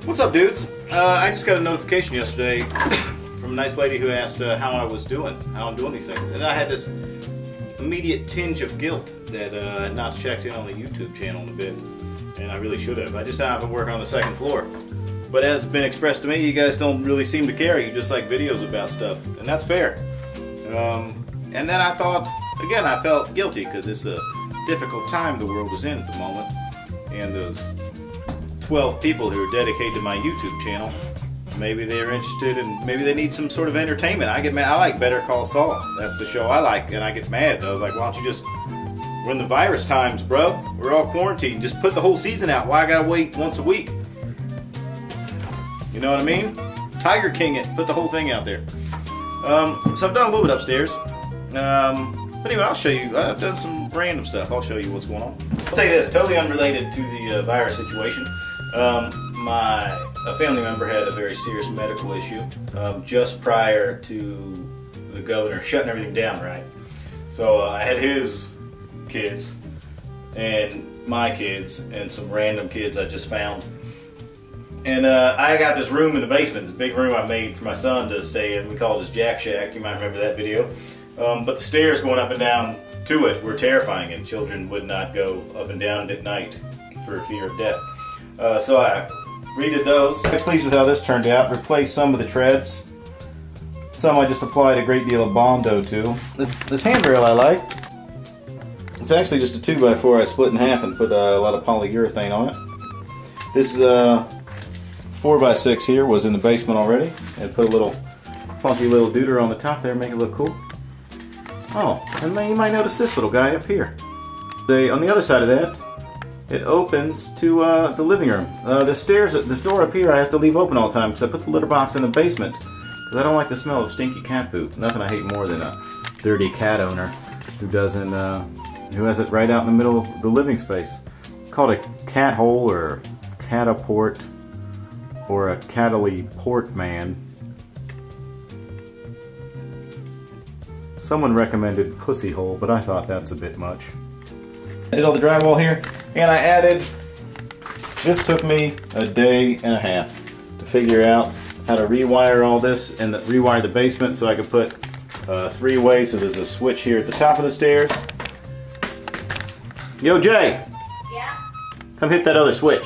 What's up, dudes? I just got a notification yesterday from a nice lady who asked how I was doing, how I'm doing these things. And I had this immediate tinge of guilt that I had not checked in on the YouTube channel in a bit. And I really should have. I just happened to work on the second floor. But as been expressed to me, you guys don't really seem to care. You just like videos about stuff. And that's fair. And then I thought, again, I felt guilty because it's a difficult time the world is in at the moment. And those 12 people who are dedicated to my YouTube channel, maybe they're interested and maybe they need some sort of entertainment. I get mad. I like Better Call Saul. That's the show I like, and I get mad. I was like, why don't you just, we're in the virus times, bro. We're all quarantined. Just put the whole season out. Why I gotta wait once a week? You know what I mean? Tiger King it. Put the whole thing out there. So I've done a little bit upstairs. But anyway, I'll show you. I've done some random stuff. I'll show you what's going on. I'll tell you this, totally unrelated to the virus situation. A family member had a very serious medical issue just prior to the governor shutting everything down, right? So I had his kids and my kids and some random kids I just found. And I got this room in the basement, the big room I made for my son to stay in. We call this Jack Shack. You might remember that video. But the stairs going up and down to it were terrifying, and children would not go up and down at night for fear of death. So I redid those. I'm pleased with how this turned out. Replaced some of the treads. Some I just applied a great deal of Bondo to. This handrail I like. It's actually just a 2x4 I split in half and put a lot of polyurethane on it. This 4x6 here was in the basement already. And put a little funky little duder on the top there, make it look cool. Oh, and then you might notice this little guy up here. On the other side of that, it opens to the living room. This door up here I have to leave open all the time because I put the litter box in the basement because I don't like the smell of stinky cat poop. Nothing I hate more than a dirty cat owner who has it right out in the middle of the living space. Called a cat hole or cataport or a catally port man. Someone recommended pussy hole, but I thought that's a bit much. I did all the drywall here, and I added, this took me a day and a half to figure out how to rewire all this and rewire the basement so I could put 3-way, so there's a switch here at the top of the stairs. Yo, Jay! Yeah? Come hit that other switch.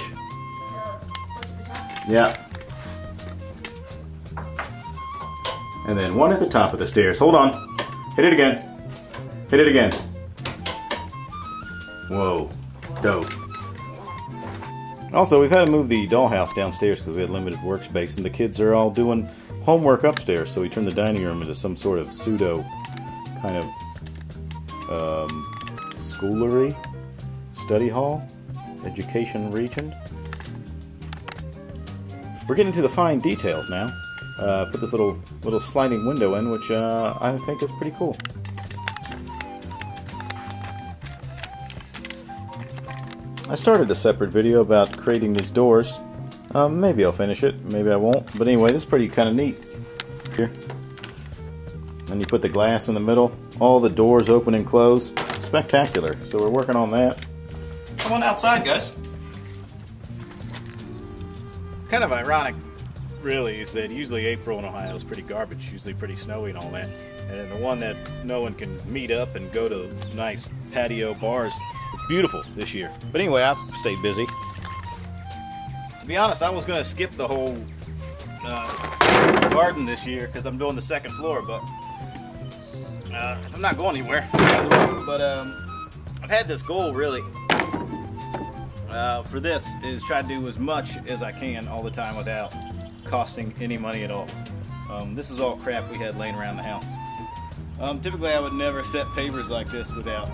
Yeah. And then one at the top of the stairs. Hold on. Hit it again. Hit it again. Whoa. Dope. Also, we've had to move the dollhouse downstairs because we had limited workspace, and the kids are all doing homework upstairs, so we turned the dining room into some sort of pseudo kind of schoolery, study hall, education region. We're getting to the fine details now. Put this little sliding window in, which I think is pretty cool. I started a separate video about creating these doors. Maybe I'll finish it, maybe I won't. But anyway, this is pretty kind of neat. Here. And you put the glass in the middle. All the doors open and close. Spectacular. So we're working on that. Come on outside, guys. It's kind of ironic, really, is that usually April in Ohio is pretty garbage, usually pretty snowy and all that. And the one that no one can meet up and go to nice patio bars, it's beautiful this year. But anyway, I've stayed busy. To be honest, I was going to skip the whole garden this year because I'm doing the second floor, but I'm not going anywhere. But I've had this goal, really, for this, is try to do as much as I can all the time without costing any money at all. This is all crap we had laying around the house. Typically I would never set pavers like this without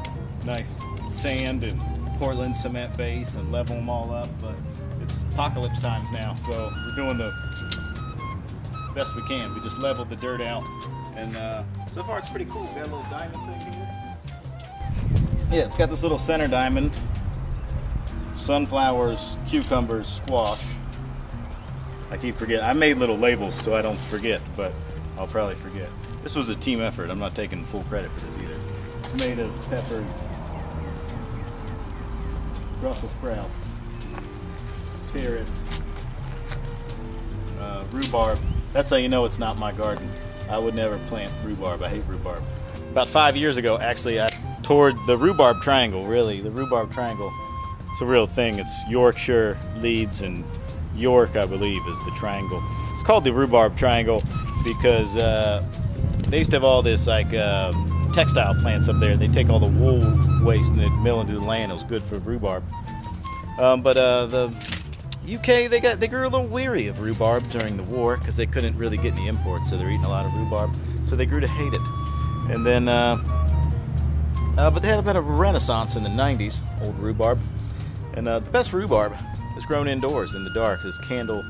nice sand and Portland cement base and level them all up, but it's apocalypse times now, so we're doing the best we can. We just leveled the dirt out, and so far it's pretty cool. We got a little diamond thing here. Yeah, it's got this little center diamond, sunflowers, cucumbers, squash. I keep forgetting. I made little labels so I don't forget, but I'll probably forget. This was a team effort. I'm not taking full credit for this either. Tomatoes, peppers, Brussels sprouts, carrots, rhubarb. That's how you know it's not my garden. I would never plant rhubarb. I hate rhubarb. About 5 years ago, actually, I toured the rhubarb triangle, really. The rhubarb triangle. It's a real thing. It's Yorkshire, Leeds, and York, I believe, is the triangle. It's called the rhubarb triangle because they used to have all this like textile plants up there. They take all the wool waste and they'd mill into the land. It was good for rhubarb. But the UK, they grew a little weary of rhubarb during the war because they couldn't really get any imports, so they're eating a lot of rhubarb. So they grew to hate it. And then, but they had a bit of a renaissance in the 90s, old rhubarb. And the best rhubarb is grown indoors in the dark. It's candle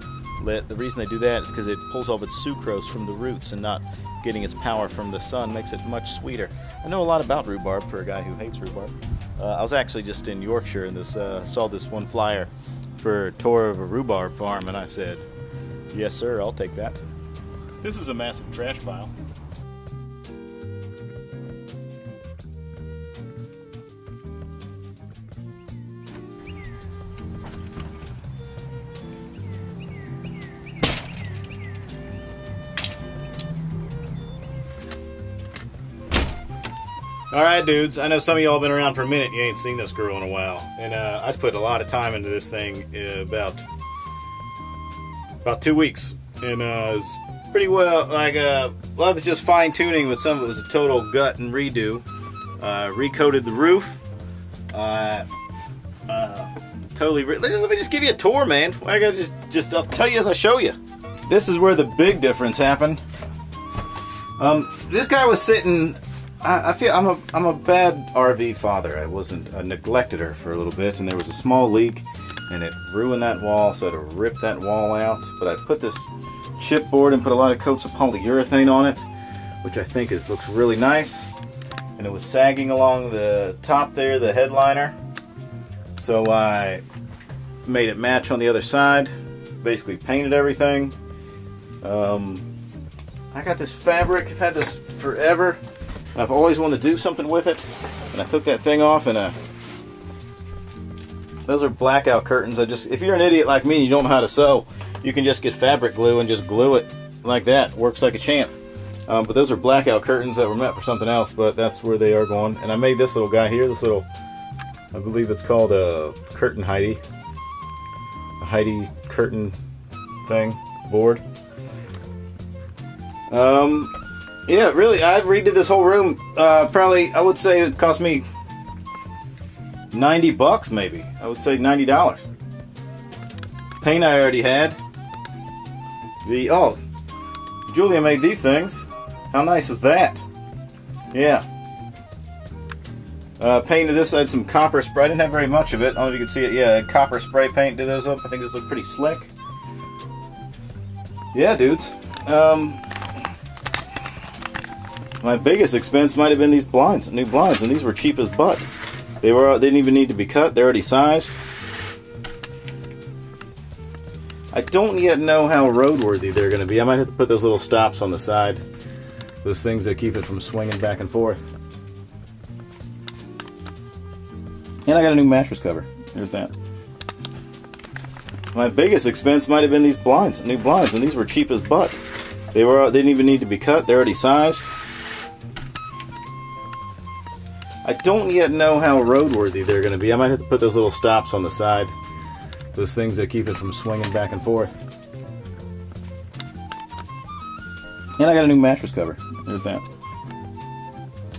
lit. The reason they do that is because it pulls off its sucrose from the roots and not getting its power from the sun makes it much sweeter. I know a lot about rhubarb for a guy who hates rhubarb. I was actually just in Yorkshire and saw this one flyer for a tour of a rhubarb farm, and I said, yes sir, I'll take that. This is a massive trash pile. Alright dudes, I know some of y'all been around for a minute, you ain't seen this girl in a while. And I put a lot of time into this thing about 2 weeks. And it's pretty well, like, a lot of it just fine tuning, but some of it was a total gut and redo. Recoated the roof. Totally, let me just give you a tour, man. I gotta I'll tell you as I show you. This is where the big difference happened. This guy was sitting. I feel I'm a bad RV father. I neglected her for a little bit, and there was a small leak, and it ruined that wall, so I had to rip that wall out. But I put this chipboard and put a lot of coats of polyurethane on it, which I think looks really nice. And it was sagging along the top there, the headliner. So I made it match on the other side. Basically painted everything. I got this fabric. I've had this forever. I've always wanted to do something with it, and I took that thing off, and those are blackout curtains. If you're an idiot like me and you don't know how to sew, you can just get fabric glue and just glue it like that. Works like a champ. But those are blackout curtains that were meant for something else, but that's where they are going. And I made this little guy here, this little, I believe it's called a curtain Heidi. A Heidi curtain thing, board. Yeah, really, I redid this whole room. Probably, I would say it cost me $90 maybe. I would say $90. Paint I already had. Julia made these things. How nice is that? Yeah. Painted this, I had some copper spray. I didn't have very much of it. I don't know if you can see it. Yeah, I had copper spray paint, did those up. I think this looked pretty slick. Yeah, dudes. My biggest expense might have been these blinds, new blinds, and these were cheap as butt. They didn't even need to be cut. They're already sized. I don't yet know how roadworthy they're going to be. I might have to put those little stops on the side, those things that keep it from swinging back and forth. And I got a new mattress cover. There's that. My biggest expense might have been these blinds, new blinds, and these were cheap as butt. They didn't even need to be cut. They're already sized. I don't yet know how roadworthy they're going to be. I might have to put those little stops on the side, those things that keep it from swinging back and forth. And I got a new mattress cover. There's that.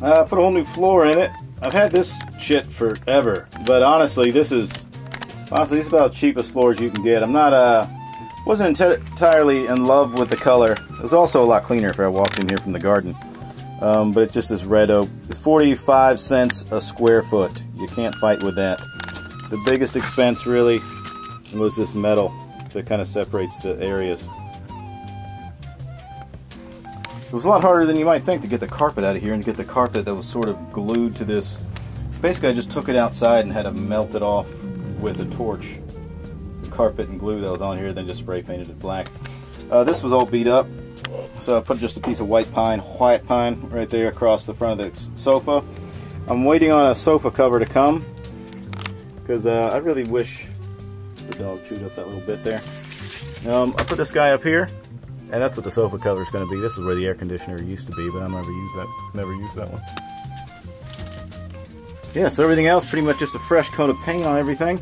I put a whole new floor in it. I've had this shit forever, but honestly, this is about the cheapest floors you can get. I'm not wasn't entirely in love with the color. It was also a lot cleaner if I walked in here from the garden. But it's just this red oak. It's 45 cents a square foot. You can't fight with that. The biggest expense really was this metal that kind of separates the areas. It was a lot harder than you might think to get the carpet out of here and to get the carpet that was sort of glued to this. Basically, I just took it outside and had to melt it off with a torch. The carpet and glue that was on here, then just spray painted it black. This was all beat up. So I put just a piece of white pine right there across the front of the sofa. I'm waiting on a sofa cover to come because I really wish the dog chewed up that little bit there. I put this guy up here. And that's what the sofa cover is going to be. This is where the air conditioner used to be, but I never used that one. Yeah, so everything else, pretty much just a fresh coat of paint on everything.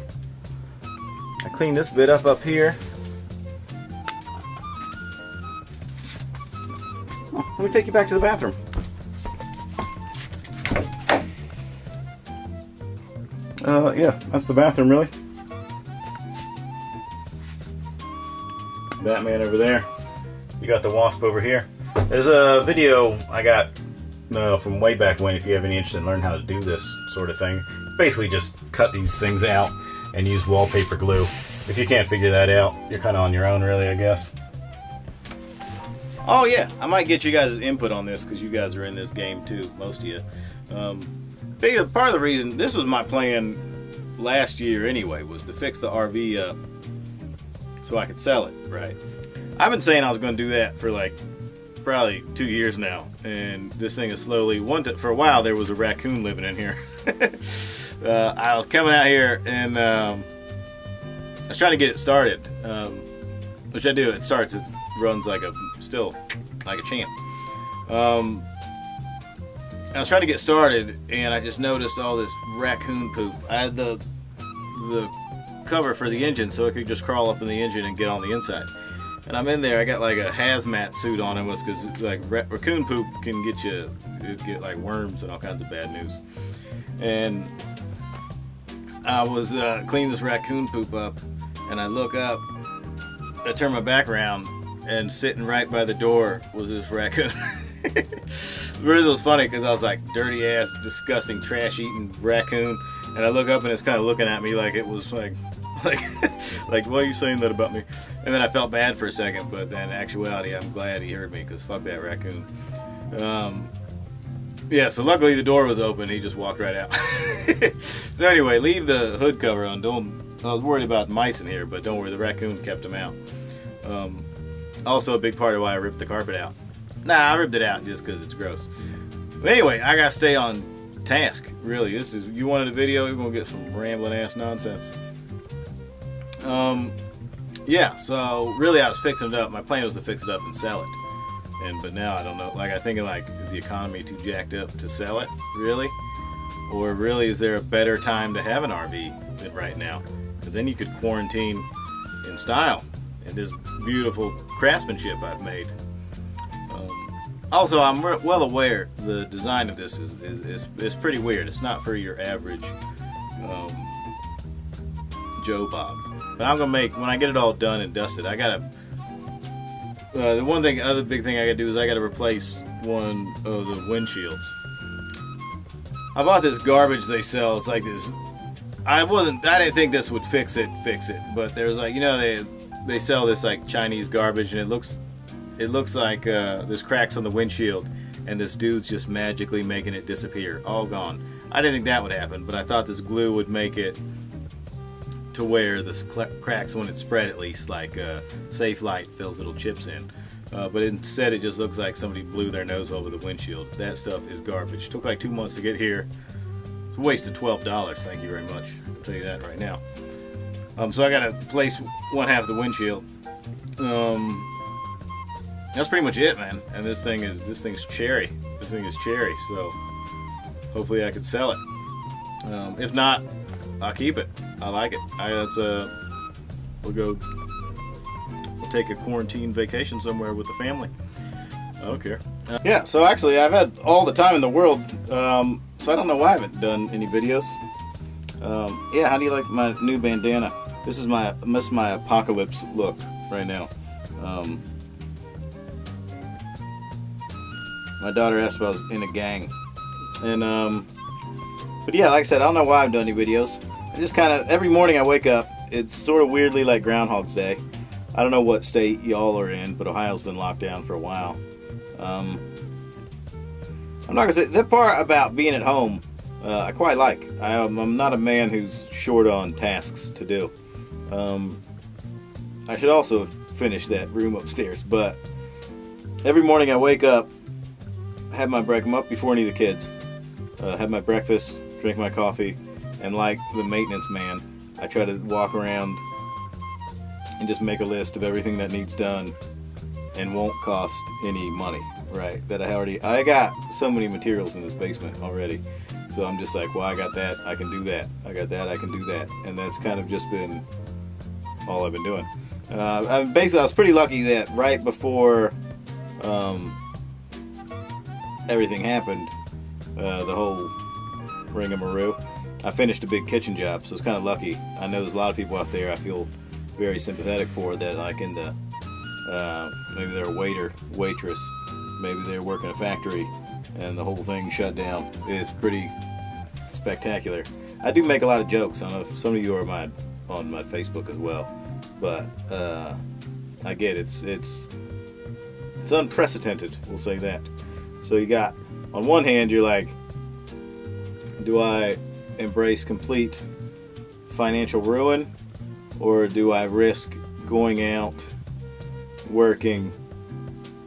I cleaned this bit up here. Oh, let me take you back to the bathroom. Yeah, that's the bathroom, really. Batman over there. You got the Wasp over here. There's a video I got from way back when, if you have any interest in learning how to do this sort of thing. Basically just cut these things out and use wallpaper glue. If you can't figure that out, you're kind of on your own, really, I guess. Oh yeah, I might get you guys' input on this because you guys are in this game too, most of you. Part of the reason, this was my plan last year anyway, was to fix the RV up so I could sell it, right? I've been saying I was going to do that for like probably 2 years now, and this thing is slowly, for a while there was a raccoon living in here. I was coming out here and I was trying to get it started, which I do. It runs like still like a champ. I was trying to get started, and I just noticed all this raccoon poop. I had the cover for the engine, so it could just crawl up in the engine and get on the inside. And I'm in there. I got like a hazmat suit on, because like raccoon poop can get like worms and all kinds of bad news. And I was cleaning this raccoon poop up, and I look up. I turn my back around, and sitting right by the door was this raccoon. It was funny because I was like, dirty ass, disgusting, trash eating raccoon, and I look up and it's kind of looking at me like it was like why are you saying that about me? And then I felt bad for a second, but then in actuality I'm glad he heard me, because fuck that raccoon. Yeah, so luckily the door was open. He just walked right out. So anyway, leave the hood cover on. I was worried about mice in here, but don't worry, the raccoon kept them out. Also a big part of why I ripped the carpet out. Nah, I ripped it out just because it's gross. But anyway, I gotta stay on task, really. You wanted a video, you're gonna get some rambling ass nonsense. Yeah, so really I was fixing it up. My plan was to fix it up and sell it. But now I don't know, like I'm thinking, like, is the economy too jacked up to sell it, really? Or really, is there a better time to have an RV than right now? Because then you could quarantine in style in this beautiful craftsmanship I've made. Also, I'm well aware the design of this is pretty weird. It's not for your average Joe Bob. But I'm gonna make, when I get it all done and dusted, I gotta. The other big thing I gotta do is I gotta replace one of the windshields. I bought this garbage they sell. It's like this. I didn't think this would fix it. But there's like, they sell this like Chinese garbage, and it looks like there's cracks on the windshield, and this dude's just magically making it disappear, all gone. I didn't think that would happen, but I thought this glue would make it to where the cracks wouldn't spread, at least, like Safe Light fills little chips in. But instead it just looks like somebody blew their nose over the windshield. That stuff is garbage. It took like 2 months to get here. It's a waste of $12, thank you very much. I'll tell you that right now. So I gotta place one half of the windshield. That's pretty much it, man. And this thing's cherry. This thing is cherry, so hopefully I could sell it. If not, I'll keep it. I like it. We'll take a quarantine vacation somewhere with the family. I don't care. Yeah, so actually I've had all the time in the world, so I don't know why I haven't done any videos. Yeah, how do you like my new bandana? This is my apocalypse look right now. My daughter asked if I was in a gang. And, but yeah, like I said, I don't know why I've done any videos. I just kind of, every morning I wake up, it's sort of weirdly like Groundhog's Day. I don't know what state y'all are in, but Ohio's been locked down for a while. I'm not going to say, that part about being at home, I quite like. I'm not a man who's short on tasks to do. I should also finish that room upstairs, but every morning I wake up, I'm up before any of the kids, have my breakfast, drink my coffee, and like the maintenance man, I try to walk around and just make a list of everything that needs done and won't cost any money, right? That I got so many materials in this basement already, so I'm just like, well, I got that, I can do that, I got that, I can do that, and that's kind of just been all I've been doing. Basically, I was pretty lucky that right before everything happened, the whole ringamaroo, I finished a big kitchen job, so it's kind of lucky. I know there's a lot of people out there I feel very sympathetic for that, like in the maybe they're a waiter, waitress, maybe they're working a factory, and the whole thing shut down. It's pretty spectacular. I do make a lot of jokes. I don't know if some of you are on my Facebook as well, but I get it's unprecedented. We'll say that. So you got, on one hand, you're like, do I embrace complete financial ruin, or do I risk going out, working,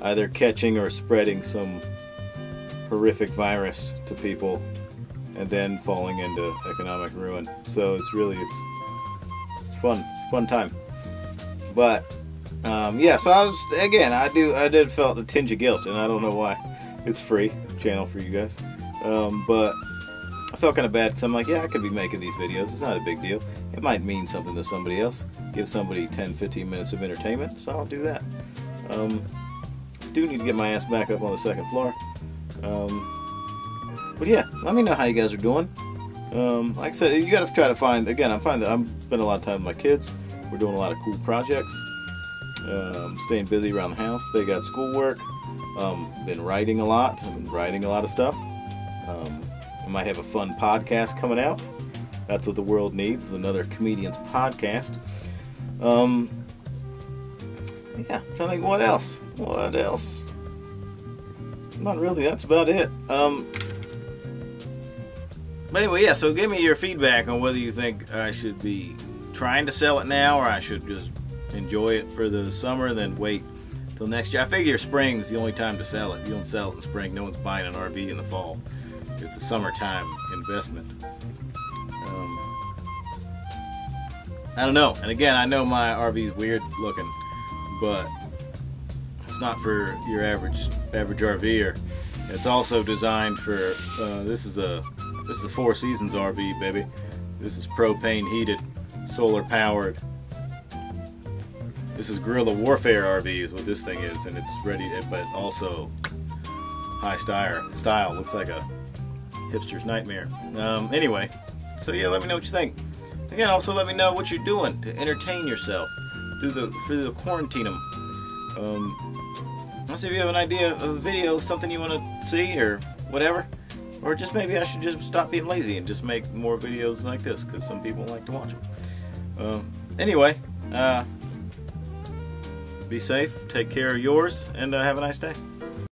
either catching or spreading some horrific virus to people, and then falling into economic ruin? So it's fun time. But yeah, so I did felt a tinge of guilt, and I don't know why. It's free channel for you guys, but I felt kind of bad because I'm like, yeah, I could be making these videos. It's not a big deal. It might mean something to somebody else. Give somebody 10-15 minutes of entertainment, so I'll do that. Do need to get my ass back up on the second floor. But yeah, let me know how you guys are doing. Like I said, you got to try to find, again, I'm finding that I'm spending a lot of time with my kids. We're doing a lot of cool projects. Staying busy around the house. They got schoolwork. Been writing a lot. I've been writing a lot of stuff. I might have a fun podcast coming out. That's what the world needs, is another comedian's podcast. Yeah, I'm trying to think what else. What else? Not really, that's about it. But anyway, yeah, so give me your feedback on whether you think I should be trying to sell it now, or I should just enjoy it for the summer and then wait till next year. I figure spring is the only time to sell it. You don't sell it in spring. No one's buying an RV in the fall. It's a summertime investment. I don't know. And again, I know my RV is weird looking, but it's not for your average RVer. It's also designed for this is a Four Seasons RV, baby. This is propane heated, solar powered. This is guerrilla warfare RV is what this thing is, and it's ready, but also high style. Looks like a hipster's nightmare. Anyway, so yeah, let me know what you think. Again, also let me know what you're doing to entertain yourself through the quarantine. Let's see if you have an idea of a video, something you want to see or whatever, or just maybe I should just stop being lazy and just make more videos like this because some people like to watch them. Anyway, be safe, take care of yours, and have a nice day.